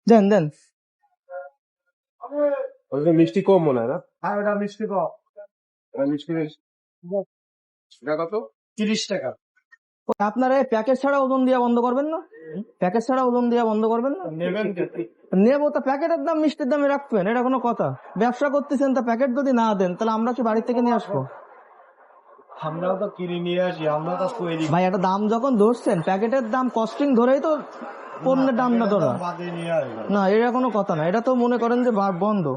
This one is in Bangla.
দেন দেন। ওটা মিষ্টি কম মনে হয় না? আর ওটা মিষ্টি কম। মিষ্টি এটা কত? 30 টাকা। আপনারা এই প্যাকেট ছাড়া ওজন দেওয়া বন্ধ করবেন না? প্যাকেট ছাড়া ওজন দেওয়া বন্ধ করবেন না? নেবেন নেবো তা প্যাকেটের দাম মিষ্টির দামে রাখবেন, এটা কোনো কথা? ব্যবসা করতেছেন তা প্যাকেট যদি না দেন তাহলে আমরা কি বাড়ি থেকে নিয়ে আসবো? আমরাও তো কিনে নিয়ে আসি, আমরা তো তৈরি ভাই একটা দাম যখন ধরছেন প্যাকেটের দাম কস্টিং ধরেই তো পণ্যের দামটা ধরা। বাদে নিয়ে আসবো। না এটা কোনো কথা না, এটা তো মনে করেন যে বন্ধ।